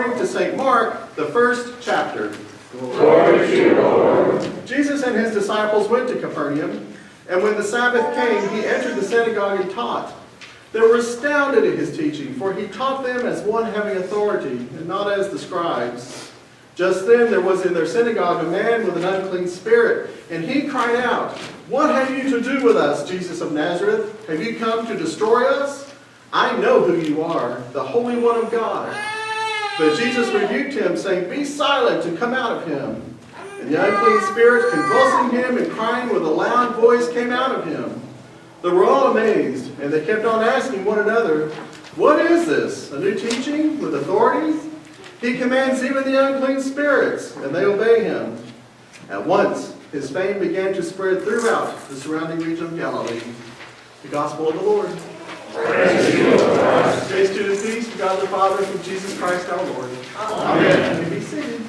according to St. Mark, the 1st chapter. Glory to you, Lord. Jesus and his disciples went to Capernaum, and when the Sabbath came, he entered the synagogue and taught. They were astounded at his teaching, for he taught them as one having authority, and not as the scribes. Just then there was in their synagogue a man with an unclean spirit, and he cried out, "What have you to do with us, Jesus of Nazareth? Have you come to destroy us? I know who you are, the Holy One of God." But Jesus rebuked him, saying, "Be silent and come out of him." And the unclean spirit, convulsing him and crying with a loud voice, came out of him. They were all amazed, and they kept on asking one another, "What is this? A new teaching with authority? He commands even the unclean spirits, and they obey him." At once, his fame began to spread throughout the surrounding region of Galilee. The Gospel of the Lord. Praise to you, O Christ. Grace to the peace of God the Father, through Jesus Christ our Lord. Amen. You may be seated.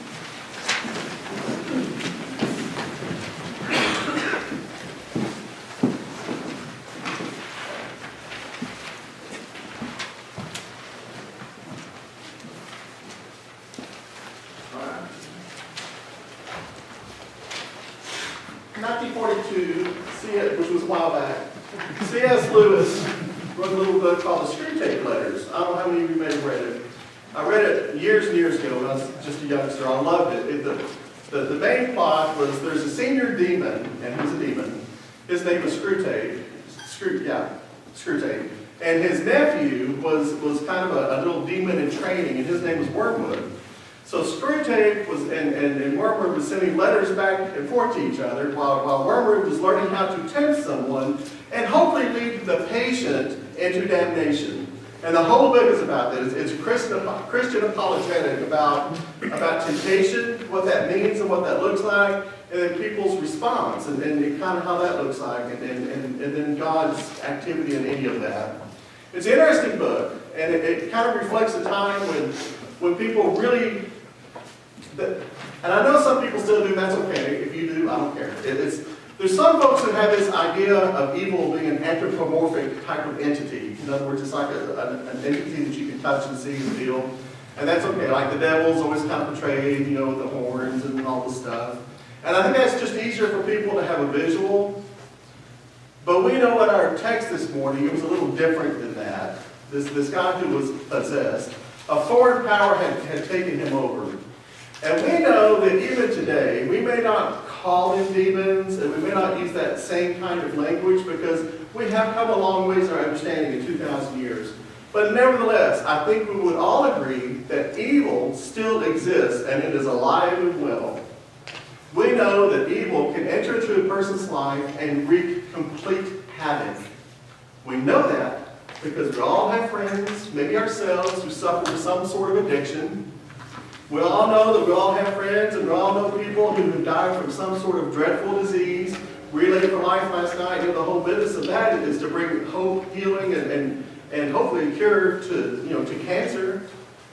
All right. 1942, which was a while back, C.S. Lewis wrote a little book called The Screwtape Letters. I don't know how many of you may have read it. I read it years and years ago when I was just a youngster. I loved it. The main plot was there's a senior demon, and he's a demon. His name was Screwtape. Screwtape. And his nephew was kind of a little demon in training, and his name was Wormwood. So Screwtape and Wormwood was sending letters back and forth to each other while Wormwood was learning how to tempt someone and hopefully lead the patient into damnation. And the whole book is about this. It's a Christian apologetic about temptation, what that means and what that looks like, and then people's response and kind of how that looks like, and then God's activity in any of that. It's an interesting book, and it kind of reflects a time when people really, and I know some people still do, that's okay. If you do, I don't care. There's some folks who have this idea of evil being an anthropomorphic type of entity. In other words, it's like an entity that you can touch and see and feel. And that's okay. Like the devil's always kind of portrayed, with the horns and all the stuff. And I think that's just easier for people to have a visual. But we know in our text this morning, it was a little different than that. This guy who was possessed, a foreign power had taken him over. And we know that even today, we may not call them demons, and we may not use that same kind of language because we have come a long ways in our understanding in 2,000 years. But nevertheless, I think we would all agree that evil still exists, and it is alive and well. We know that evil can enter into a person's life and wreak complete havoc. We know that because we all have friends, maybe ourselves, who suffer with some sort of addiction. We all know that we all have friends, and we all know people who have died from some sort of dreadful disease. Relay for Life last night, the whole business of that is to bring hope, healing, and hopefully a cure to cancer.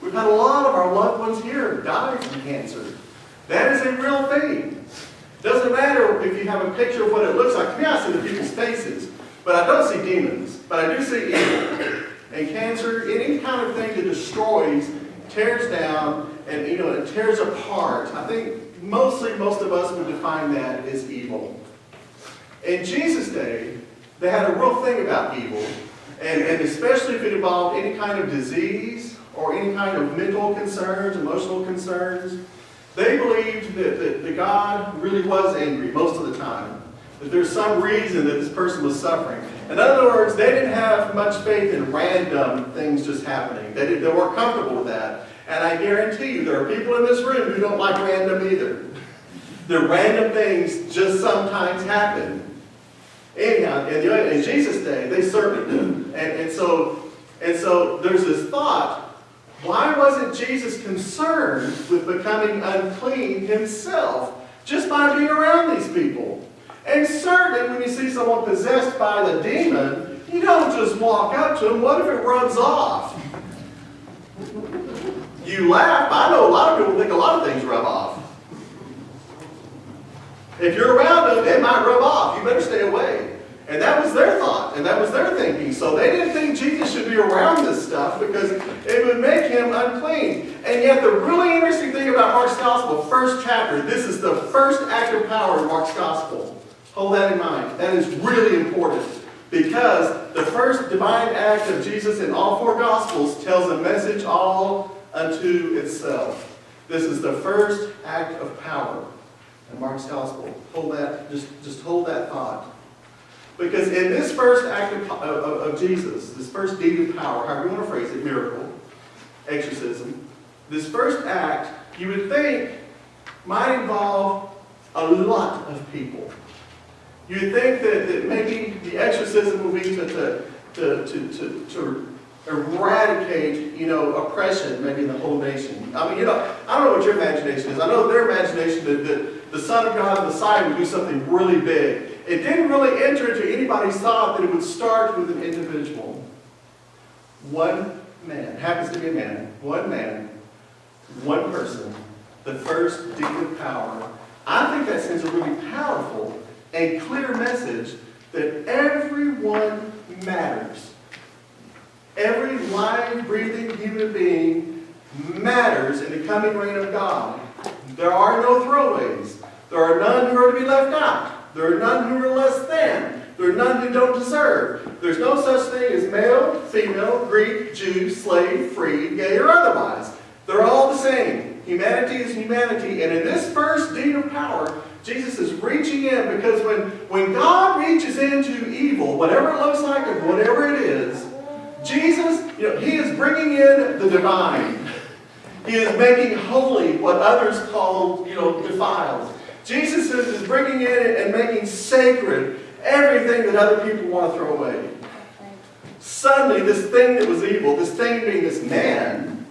We've had a lot of our loved ones here die from cancer. That is a real thing. Doesn't matter if you have a picture of what it looks like. To me, I see the people's faces, but I don't see demons. But I do see evil. And cancer, any kind of thing that destroys, tears down, and it tears apart. I think most of us would define that as evil. In Jesus' day, they had a real thing about evil, and especially if it involved any kind of disease or any kind of mental concerns, emotional concerns. They believed that God really was angry most of the time, that there's some reason that this person was suffering. In other words, they didn't have much faith in random things just happening. They weren't comfortable with that. And I guarantee you, there are people in this room who don't like random either. The random things just sometimes happen. Anyhow, in Jesus' day, they certainly did. And so there's this thought, why wasn't Jesus concerned with becoming unclean himself just by being around these people? And certainly when you see someone possessed by the demon, you don't just walk up to them. What if it rubs off? You laugh. I know a lot of people think a lot of things rub off. If you're around them, it might rub off. You better stay away. And that was their thought, and that was their thinking. So they didn't think Jesus should be around this stuff because it would make him unclean. And yet the really interesting thing about Mark's Gospel, first chapter, this is the first act of power in Mark's Gospel. Hold that in mind. That is really important. Because the first divine act of Jesus in all four Gospels tells a message all unto itself. This is the first act of power in Mark's Gospel. Hold that, just hold that thought. Because in this first act of Jesus, this first deed of power, however you want to phrase it, miracle, exorcism, this first act, you would think, might involve a lot of people. You'd think that maybe the exorcism would be to eradicate, oppression maybe in the whole nation. I mean, I don't know what your imagination is. I know their imagination that the Son of God, the Messiah, would do something really big. It didn't really enter into anybody's thought that it would start with an individual. One man, happens to be a man, one person, the first deed of power. I think that sends a really powerful and clear message that everyone matters. Every live, breathing human being matters in the coming reign of God. There are no throwaways. There are none who are to be left out. There are none who are less than. There are none who don't deserve. There's no such thing as male, female, Greek, Jew, slave, free, gay, or otherwise. They're all the same. Humanity is humanity. And in this first deed of power, Jesus is reaching in, because when God reaches into evil, whatever it looks like and whatever it is, Jesus, he is bringing in the divine. He is making holy what others call, defiled. Jesus is bringing in and making sacred everything that other people want to throw away. Suddenly, this thing that was evil, this thing being this man,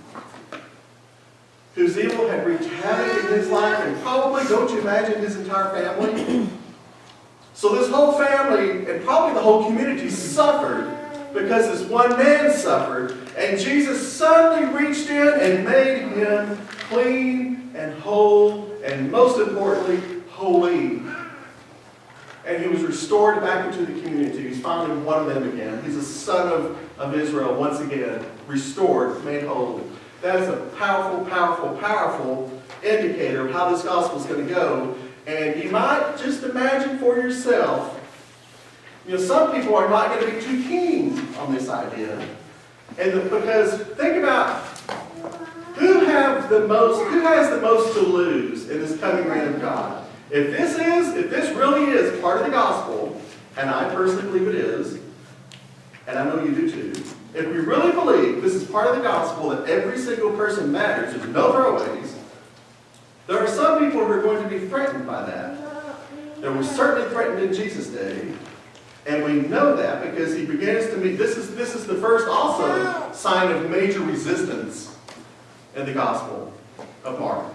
whose evil had wreaked havoc in his life, and probably, don't you imagine, his entire family? So this whole family, and probably the whole community, suffered because this one man suffered, and Jesus suddenly reached in and made him clean and whole, and most importantly, holy. And he was restored back into the community. He's finally one of them again. He's a son of Israel once again, restored, made whole. That is a powerful, powerful, powerful indicator of how this gospel is going to go. And you might just imagine for yourself, some people are not going to be too keen on this idea. Because think about who has the most to lose in this coming reign of God. If this really is part of the gospel, and I personally believe it is, and I know you do too, if we really believe this is part of the gospel, that every single person matters, there's no throwaways, there are some people who are going to be threatened by that. They were certainly threatened in Jesus' day, and we know that because he begins to meet. This is the first also sign of major resistance in the gospel of Mark.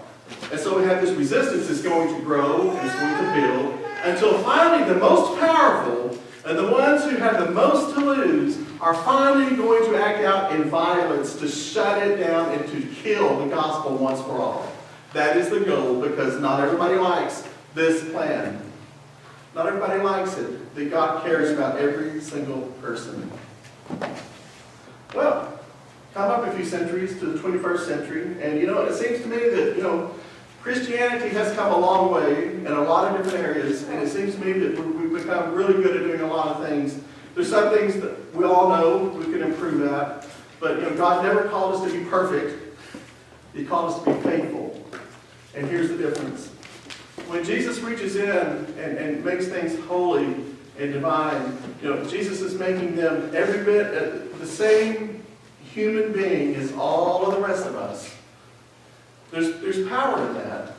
And so we have this resistance that's going to grow and it's going to build until finally the most powerful and the ones who have the most to lose are finally going to act out in violence to shut it down and to kill the gospel once for all. That is the goal, because not everybody likes this plan. Not everybody likes it, that God cares about every single person. Well, come up a few centuries to the 21st century, and it seems to me that, Christianity has come a long way in a lot of different areas, and it seems to me that we've become really good at doing a lot of things. There's some things that we all know we can improve at, but God never called us to be perfect. He called us to be faithful. And here's the difference. When Jesus reaches in and makes things holy and divine, Jesus is making them every bit the same human being as all of the rest of us. There's power in that.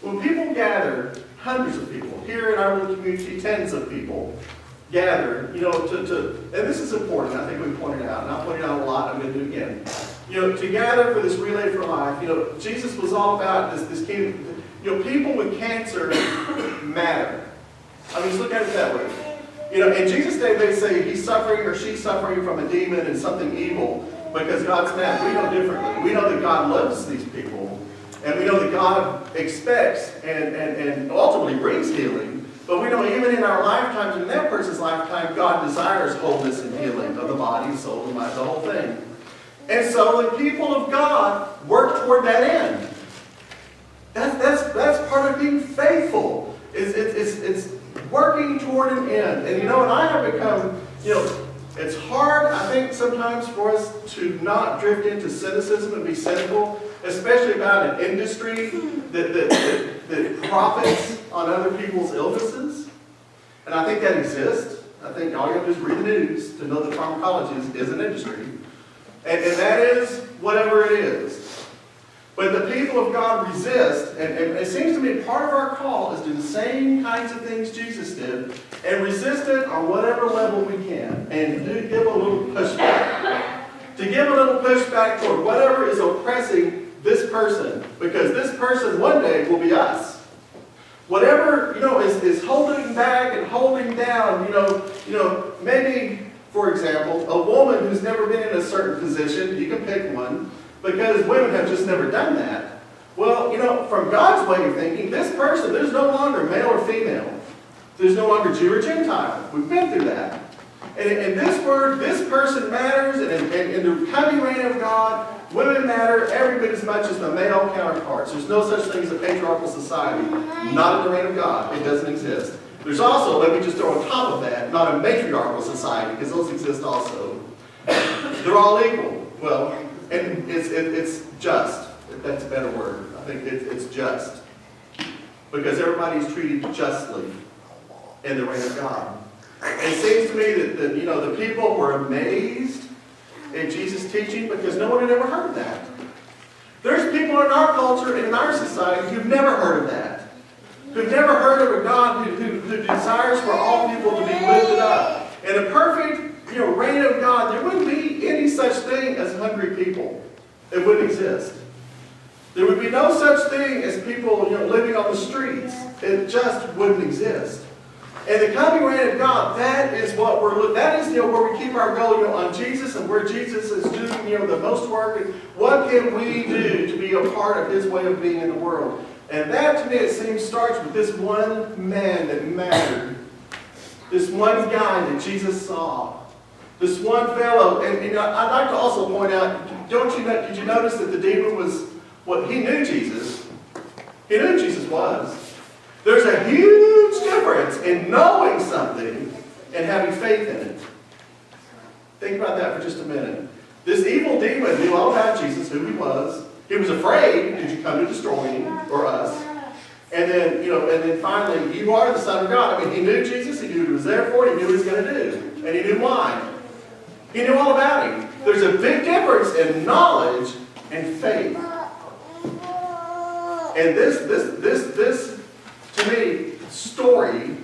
When people gather, hundreds of people, here in our little community, tens of people, gather, and this is important, I think we pointed out, and I'll point it out a lot, I'm going to do it again. To gather for this Relay for Life, Jesus was all about this kingdom. People with cancer matter. I mean, just look at it that way. In Jesus' day, they say he's suffering or she's suffering from a demon and something evil because God's mad. We know differently. We know that God loves these people, and we know that God expects and ultimately brings healing. But we know even in our lifetimes, in that person's lifetime, God desires wholeness and healing of the body, soul, and mind, the whole thing. And so the people of God work toward that end. That's part of being faithful. It's working toward an end. And and I have become, it's hard, I think, sometimes for us to not drift into cynicism and be cynical, especially about an industry that profits on other people's illnesses. And I think that exists. I think all you have to do is read the news to know that pharmacology is an industry. And that is whatever it is. But the people of God resist, and it seems to me part of our call is to do the same kinds of things Jesus did, and resist it on whatever level we can, and to give a little pushback. To give a little pushback toward whatever is oppressing this person, because this person one day will be us. Whatever, is holding back and holding down, maybe, for example, a woman who's never been in a certain position, you can pick one, because women have just never done that. Well, from God's way of thinking, this person, there's no longer male or female. There's no longer Jew or Gentile. We've been through that. And in this word, this person matters, and in the coming reign of God, women matter every bit as much as the male counterparts. There's no such thing as a patriarchal society. Not in the reign of God. It doesn't exist. There's also, let me just throw on top of that, not a matriarchal society, because those exist also. They're all equal. Well, and it's just. If that's a better word. I think it's just. Because everybody's treated justly in the reign of God. It seems to me that the people were amazed at Jesus' teaching because no one had ever heard of that. There's people in our culture and in our society who've never heard of that. Who've never heard of a God who desires for all people to be lifted up. In a perfect reign of God, there wouldn't be any such thing as hungry people. It wouldn't exist. There would be no such thing as people living on the streets. It just wouldn't exist. And the coming reign of God, that is what that is where we keep our goal on Jesus, and where Jesus is doing the most work, and what can we do to be a part of His way of being in the world. And that, to me, it seems, starts with this one man that mattered. This one guy that Jesus saw. This one fellow. And I'd like to also point out, did you notice that the demon was, he knew Jesus. He knew who Jesus was. There's a huge difference in knowing something and having faith in it. Think about that for just a minute. This evil demon knew all about Jesus, who He was. He was afraid, did you come to destroy Him or us? And then finally, you are the Son of God. I mean, He knew Jesus, He knew what He was there for, He knew what He was going to do. And He knew why. He knew all about Him. There's a big difference in knowledge and faith. And this to me, story,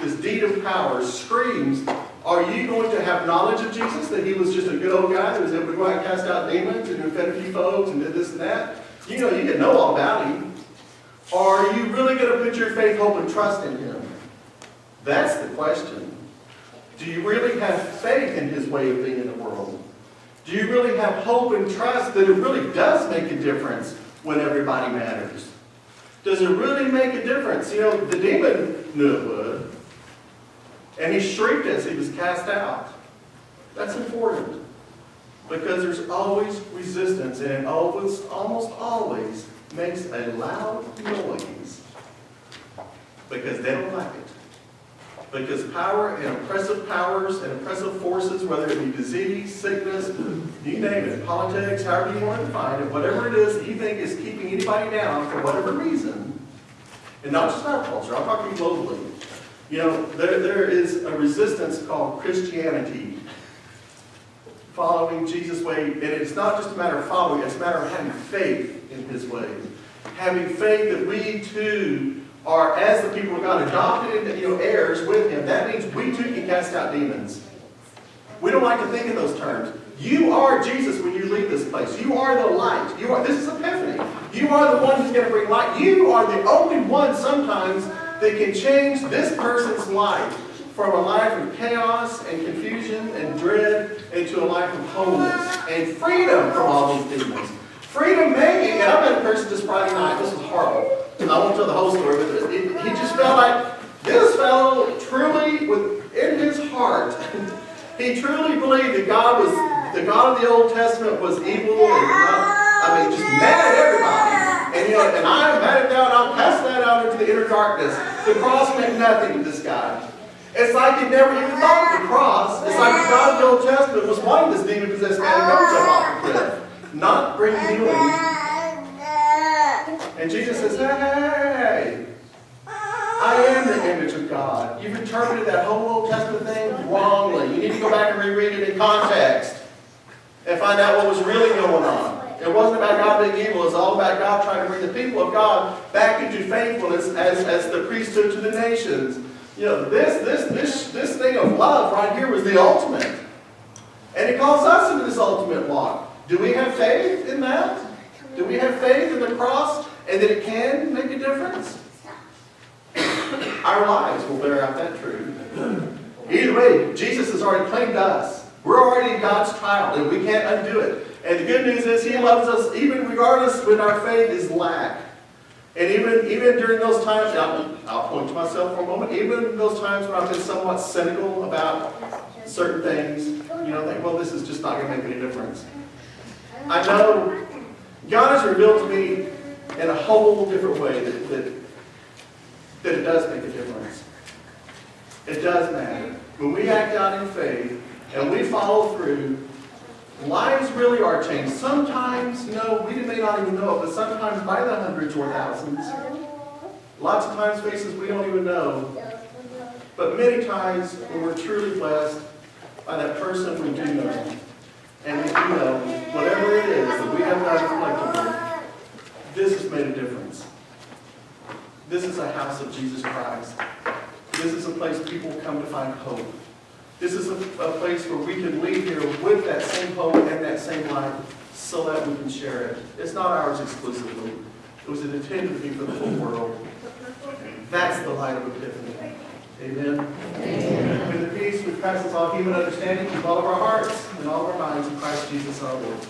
this deed of power, screams, are you going to have knowledge of Jesus, that He was just a good old guy that was able to go out and cast out demons and fed a few folks and did this and that? You can know all about Him. Or are you really going to put your faith, hope, and trust in Him? That's the question. Do you really have faith in His way of being in the world? Do you really have hope and trust that it really does make a difference when everybody matters? Does it really make a difference? The demon knew it would. And he shrieked as he was cast out. That's important. Because there's always resistance, and it almost always makes a loud noise. Because they don't like it. Because power and oppressive powers and oppressive forces, whether it be disease, sickness, you name it, politics, however you want to define it, whatever it is that you think is keeping anybody down for whatever reason, and not just our culture, I'm talking globally, there is a resistance called Christianity, following Jesus' way, and it's not just a matter of following, it's a matter of having faith in His way. Having faith that we too are, as the people of God, adopted into heirs with Him. That means we too can cast out demons. We don't like to think in those terms. You are Jesus when you leave this place. You are the light. This is Epiphany. You are the one who's going to bring light. You are the only one sometimes that can change this person's life from a life of chaos and confusion and dread into a life of wholeness and freedom from all these demons. Freedom maybe, and I met a person this Friday night. This was horrible. I won't tell the whole story, but he just felt like This fellow truly, within his heart, he truly believed that God was, the God of the Old Testament was evil and just mad at everybody. And and I am mad at that, I'll cast that out into the inner darkness. The cross meant nothing to this guy. It's like he never even thought of the cross. It's like the God of the Old Testament was wanting this demon-possessed man to go jump off the cliff, not bring healing. And Jesus says, hey, I am the image of God. You've interpreted that whole Old Testament thing wrongly. You need to go back and reread it in context and find out what was really going on. It wasn't about God being evil. It was all about God trying to bring the people of God back into faithfulness as the priesthood to the nations. This thing of love right here was the ultimate. And He calls us into this ultimate walk. Do we have faith in that? Do we have faith in the cross and that it can make a difference? Our lives will bear out that truth. Either way, Jesus has already claimed us. We're already God's child, and we can't undo it. And the good news is He loves us even regardless when our faith is lack. And even during those times, I'll point to myself for a moment, even those times when I've been somewhat cynical about certain things, think, well, this is just not going to make any difference. I know God has revealed to me in a whole different way that it does make a difference. It does matter. When we act out in faith and we follow through, lives really are changed. Sometimes, we may not even know it, but sometimes by the hundreds or thousands. Lots of times faces we don't even know. But many times when we're truly blessed by that person we do know. And we do know, whatever it is that we have done collectively, this has made a difference. This is a house of Jesus Christ. This is a place people come to find hope. This is a place where we can leave here with that same hope and that same light so that we can share it. It's not ours exclusively. It was intended to be for the whole world. That's the light of Epiphany. Amen? Amen. With the peace which passes all human understanding, keep all of our hearts and all of our minds in Christ Jesus our Lord.